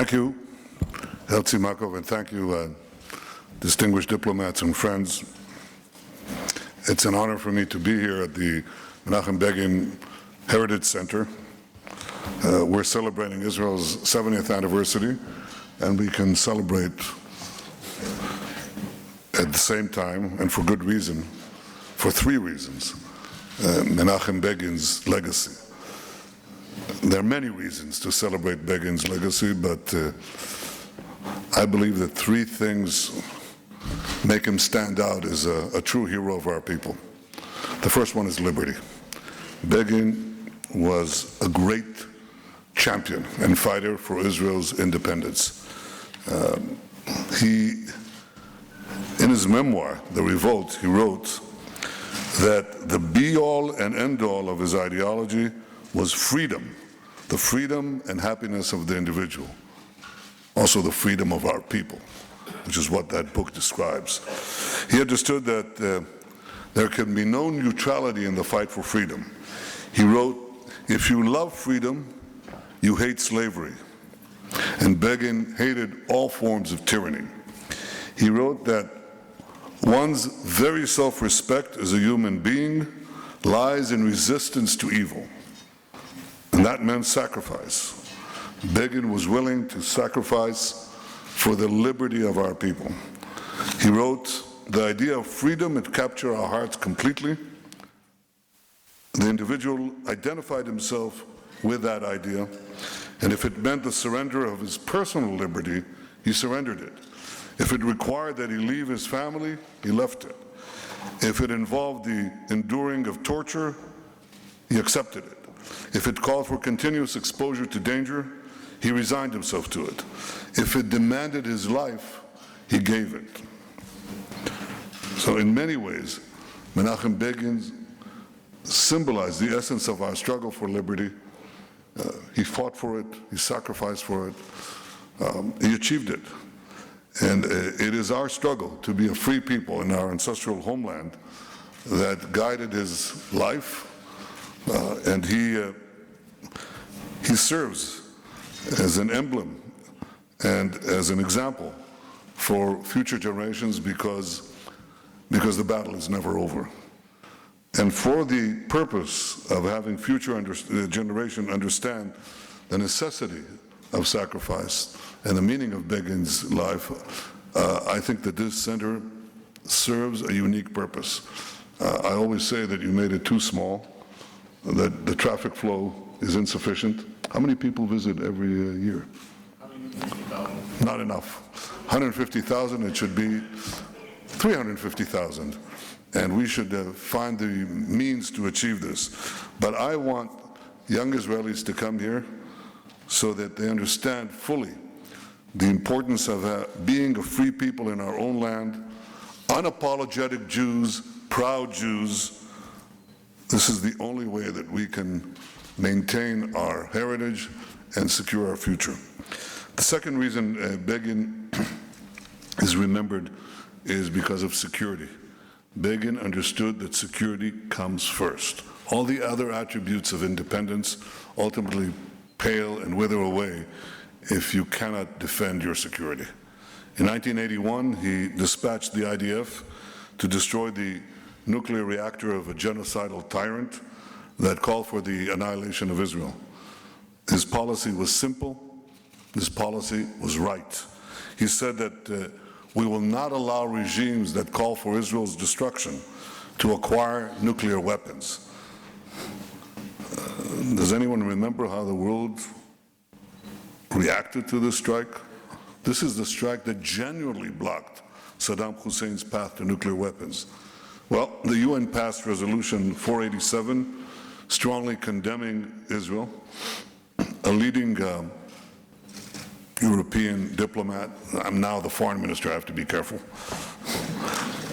Thank you, Eltsi Makov, and thank you, distinguished diplomats and friends. It's an honor for me to be here at the Menachem Begin Heritage Center. We're celebrating Israel's 70th anniversary, and we can celebrate at the same time, and for good reason, for three reasons, Menachem Begin's legacy. There are many reasons to celebrate Begin's legacy, but I believe that three things make him stand out as a true hero of our people. The first one is liberty. Begin was a great champion and fighter for Israel's independence. In his memoir, The Revolt, he wrote that the be-all and end-all of his ideology was freedom, the freedom and happiness of the individual, also the freedom of our people, which is what that book describes. He understood that there can be no neutrality in the fight for freedom. He wrote, "If you love freedom, you hate slavery." And Begin hated all forms of tyranny. He wrote that one's very self-respect as a human being lies in resistance to evil. And that meant sacrifice. Begin was willing to sacrifice for the liberty of our people. He wrote, "The idea of freedom had captured our hearts completely. The individual identified himself with that idea, and if it meant the surrender of his personal liberty, he surrendered it. If it required that he leave his family, he left it. If it involved the enduring of torture, he accepted it. If it called for continuous exposure to danger, he resigned himself to it. If it demanded his life, he gave it." So in many ways, Menachem Begin symbolized the essence of our struggle for liberty. He fought for it, he sacrificed for it, he achieved it. And it is our struggle to be a free people in our ancestral homeland that guided his life, and he serves as an emblem and as an example for future generations because the battle is never over. And for the purpose of having future generation understand the necessity of sacrifice and the meaning of Begin's life, I think that this center serves a unique purpose. I always say that you made it too small, that the traffic flow is insufficient. How many people visit every year? Not enough. 150,000, it should be 350,000. And we should find the means to achieve this. But I want young Israelis to come here so that they understand fully the importance of being a free people in our own land, unapologetic Jews, proud Jews. This is the only way that we can maintain our heritage and secure our future. The second reason Begin is remembered is because of security. Begin understood that security comes first. All the other attributes of independence ultimately pale and wither away if you cannot defend your security. In 1981, he dispatched the IDF to destroy the nuclear reactor of a genocidal tyrant that called for the annihilation of Israel. His policy was simple. His policy was right. He said that we will not allow regimes that call for Israel's destruction to acquire nuclear weapons. Does anyone remember how the world reacted to this strike? This is the strike that genuinely blocked Saddam Hussein's path to nuclear weapons. Well, the UN passed Resolution 487, strongly condemning Israel. A leading European diplomat, I'm now the foreign minister, I have to be careful.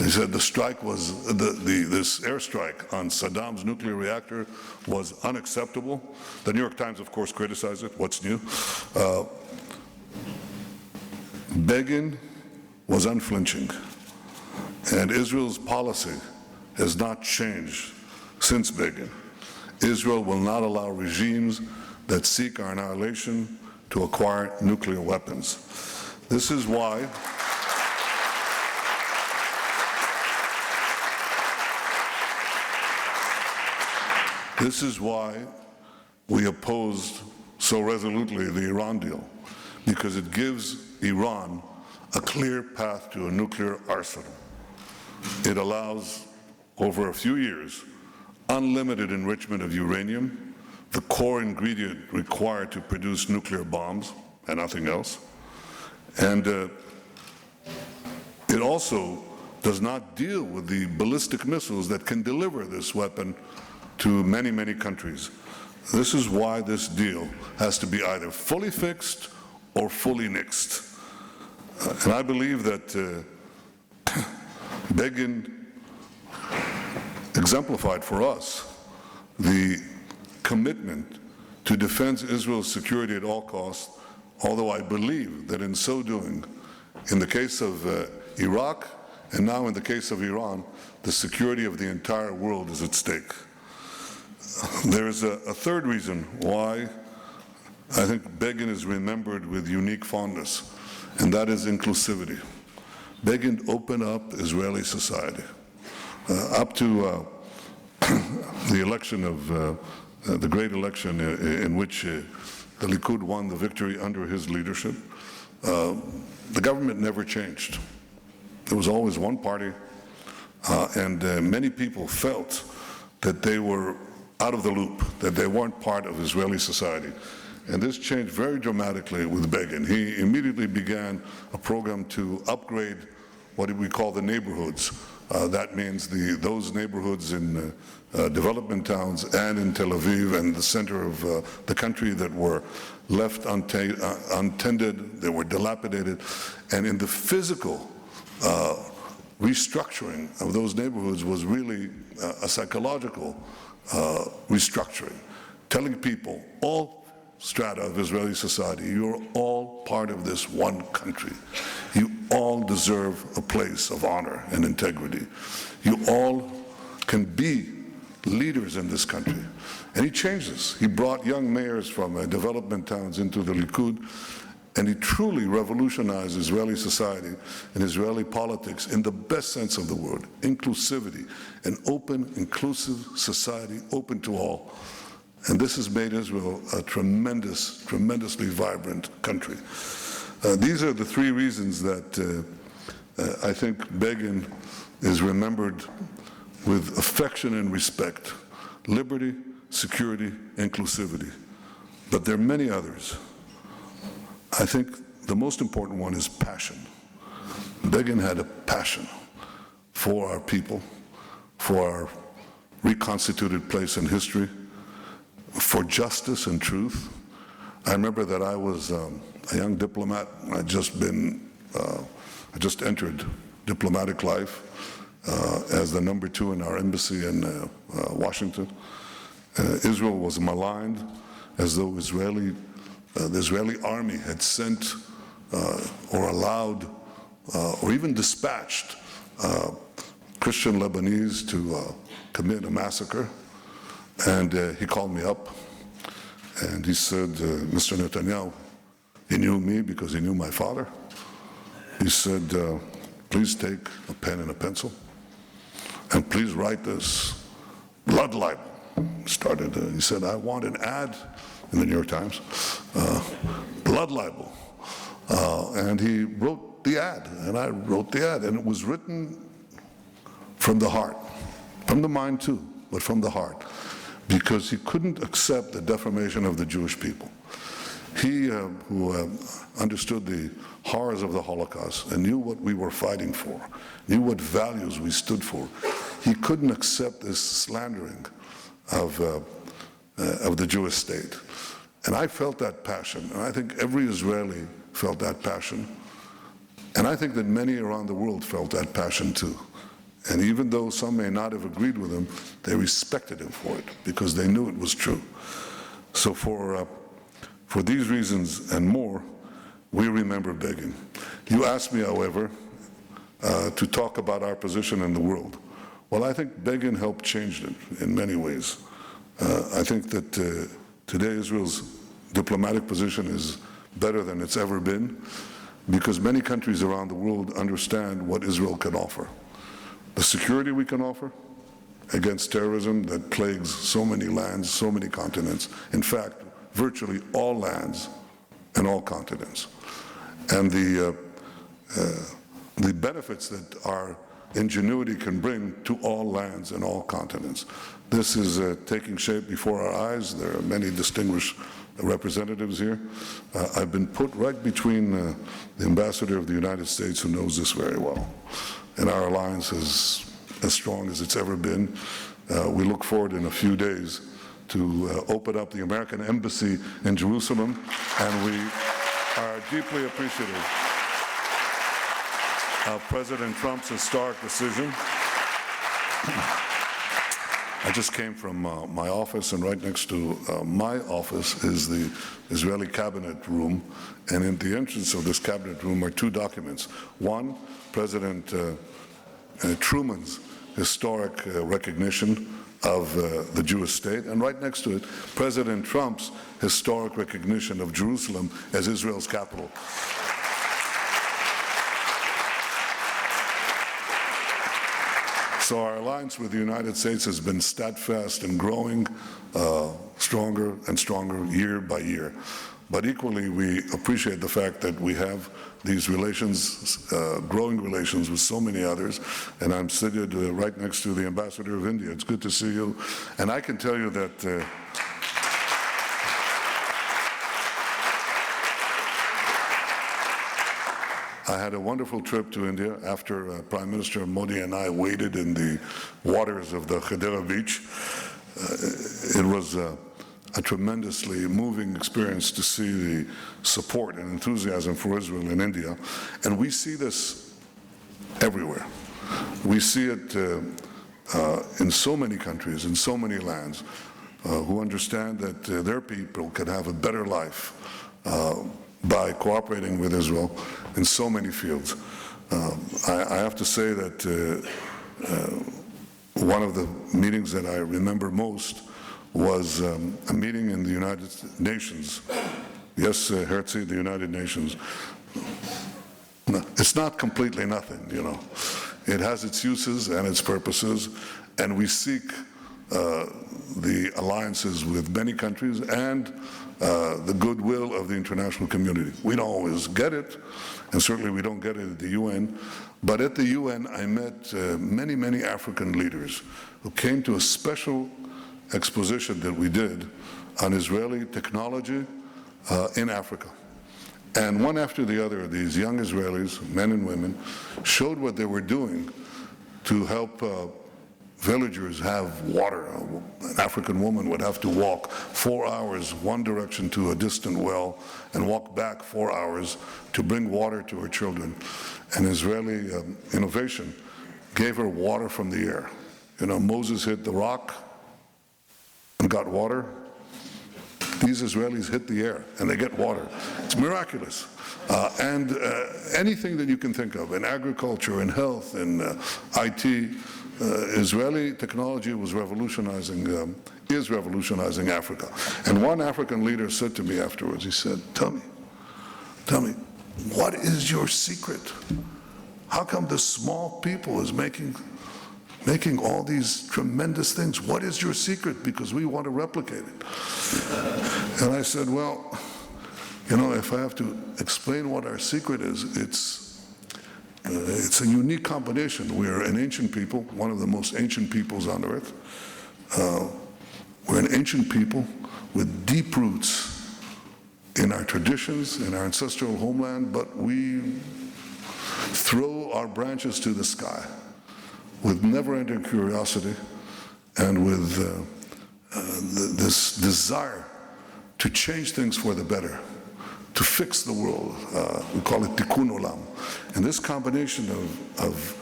He said the strike was, this airstrike on Saddam's nuclear reactor was unacceptable. The New York Times, of course, criticized it. What's new? Begin was unflinching, and Israel's policy has not changed since Begin. Israel will not allow regimes that seek our annihilation to acquire nuclear weapons. This is why we opposed so resolutely the Iran deal, because it gives Iran a clear path to a nuclear arsenal. It allows, over a few years, unlimited enrichment of uranium, the core ingredient required to produce nuclear bombs and nothing else. And it also does not deal with the ballistic missiles that can deliver this weapon to many, many countries. This is why this deal has to be either fully fixed or fully nixed. And I believe that Begin exemplified for us the commitment to defend Israel's security at all costs, although I believe that in so doing, in the case of Iraq and now in the case of Iran, the security of the entire world is at stake. There is a third reason why I think Begin is remembered with unique fondness, and that is inclusivity. Begin opened up Israeli society. Up to the election of, the great election in which the Likud won the victory under his leadership, the government never changed. There was always one party, and many people felt that they were out of the loop, that they weren't part of Israeli society. And this changed very dramatically with Begin. He immediately began a program to upgrade what we call the neighborhoods. That means those neighborhoods in development towns and in Tel Aviv and the center of the country that were left untended, they were dilapidated. And in the physical restructuring of those neighborhoods was really a psychological restructuring, telling people, all strata of Israeli society, you're all part of this one country. You all deserve a place of honor and integrity. You all can be leaders in this country. And he changed this. He brought young mayors from development towns into the Likud, and he truly revolutionized Israeli society and Israeli politics in the best sense of the word. Inclusivity, an open, inclusive society, open to all. And this has made Israel a tremendously vibrant country. These are the three reasons that I think Begin is remembered with affection and respect: liberty, security, inclusivity. But there are many others. I think the most important one is passion. Begin had a passion for our people, for our reconstituted place in history, for justice and truth. I remember that I was a young diplomat. I just entered diplomatic life as the number 2 in our embassy in Washington. Israel was maligned as though the Israeli army had sent or allowed or even dispatched Christian Lebanese to commit a massacre. And he called me up and he said, Mr. Netanyahu, he knew me because he knew my father. He said, please take a pen and a pencil and please write this blood libel. He said, I want an ad in the New York Times, blood libel. And he wrote the ad, and I wrote the ad, and it was written from the heart, from the mind too, but from the heart, because he couldn't accept the defamation of the Jewish people. He, who understood the horrors of the Holocaust and knew what we were fighting for, knew what values we stood for, he couldn't accept this slandering of the Jewish state. And I felt that passion, and I think every Israeli felt that passion. And I think that many around the world felt that passion too. And even though some may not have agreed with him, they respected him for it because they knew it was true. So for these reasons and more, we remember Begin. You asked me, however, to talk about our position in the world. Well, I think Begin helped change it in many ways. I think that today Israel's diplomatic position is better than it's ever been, because many countries around the world understand what Israel can offer. The security we can offer against terrorism that plagues so many lands, so many continents, in fact, virtually all lands and all continents. And the benefits that our ingenuity can bring to all lands and all continents. This is taking shape before our eyes. There are many distinguished representatives here. I've been put right between the ambassador of the United States, who knows this very well, and our alliance is as strong as it's ever been. We look forward in a few days to open up the American Embassy in Jerusalem, and we are deeply appreciative of President Trump's historic decision. I just came from my office, and right next to my office is the Israeli cabinet room, and in the entrance of this cabinet room are two documents. One, President Truman's historic recognition of the Jewish state, and right next to it, President Trump's historic recognition of Jerusalem as Israel's capital. So our alliance with the United States has been steadfast and growing stronger and stronger year by year. But equally, we appreciate the fact that we have these relations, growing relations with so many others, and I'm seated right next to the Ambassador of India. It's good to see you. And I can tell you that I had a wonderful trip to India after Prime Minister Modi and I waded in the waters of the Khedera beach. It was a tremendously moving experience to see the support and enthusiasm for Israel in India. And we see this everywhere. We see it in so many countries, in so many lands, who understand that their people can have a better life by cooperating with Israel in so many fields. I have to say that one of the meetings that I remember most was a meeting in the United Nations. Yes, Herzi, the United Nations. No, it's not completely nothing, you know. It has its uses and its purposes, and we seek the alliances with many countries and the goodwill of the international community. We don't always get it, and certainly we don't get it at the UN, but at the UN I met many, many African leaders who came to a special exposition that we did on Israeli technology in Africa. And one after the other, these young Israelis, men and women, showed what they were doing to help villagers have water. An African woman would have to walk 4 hours one direction to a distant well and walk back 4 hours to bring water to her children. And Israeli innovation gave her water from the air. You know, Moses hit the rock and got water. These Israelis hit the air and they get water. It's miraculous. And anything that you can think of in agriculture, in health, in IT, Israeli technology was revolutionizing, is revolutionizing Africa. And one African leader said to me afterwards, he said, tell me, what is your secret? How come this small people is making all these tremendous things? What is your secret? Because we want to replicate it. And I said, well, you know, if I have to explain what our secret is, it's a unique combination. We're an ancient people, one of the most ancient peoples on earth. We're an ancient people with deep roots in our traditions, in our ancestral homeland, but we throw our branches to the sky with never-ending curiosity and with this desire to change things for the better, to fix the world. We call it tikkun olam. And this combination of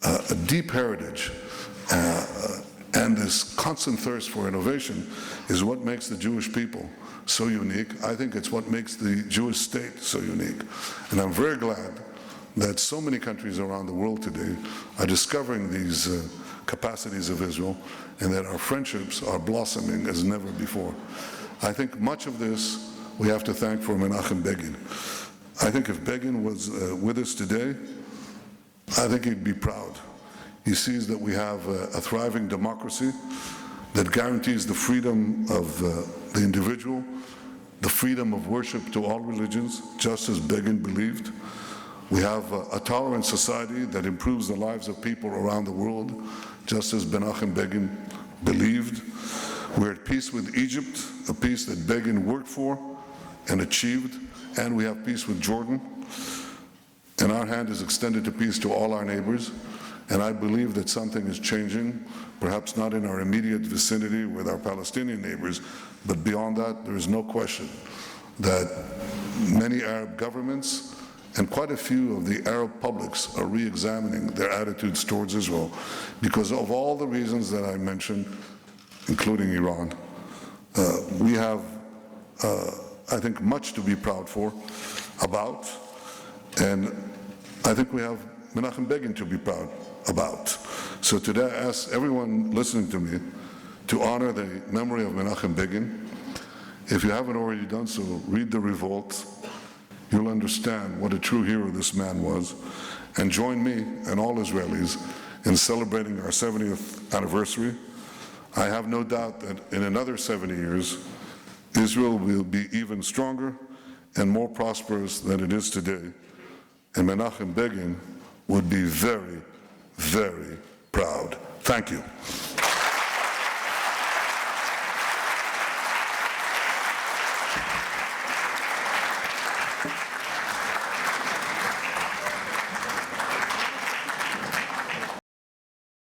a deep heritage and this constant thirst for innovation is what makes the Jewish people so unique. I think it's what makes the Jewish state so unique. And I'm very glad that so many countries around the world today are discovering these capacities of Israel and that our friendships are blossoming as never before. I think much of this we have to thank for Menachem Begin. I think if Begin was with us today, I think he'd be proud. He sees that we have a thriving democracy that guarantees the freedom of the individual, the freedom of worship to all religions, just as Begin believed. We have a tolerant society that improves the lives of people around the world, just as Menachem Begin believed. We're at peace with Egypt, a peace that Begin worked for and achieved, and we have peace with Jordan. And our hand is extended to peace to all our neighbors. And I believe that something is changing, perhaps not in our immediate vicinity with our Palestinian neighbors, but beyond that, there is no question that many Arab governments and quite a few of the Arab publics are re-examining their attitudes towards Israel because of all the reasons that I mentioned, including Iran. We have, I think, much to be proud about, and I think we have Menachem Begin to be proud about. So today I ask everyone listening to me to honor the memory of Menachem Begin. If you haven't already done so, read The Revolt. You'll understand what a true hero this man was. And join me and all Israelis in celebrating our 70th anniversary. I have no doubt that in another 70 years, Israel will be even stronger and more prosperous than it is today. And Menachem Begin would be very, very proud. Thank you.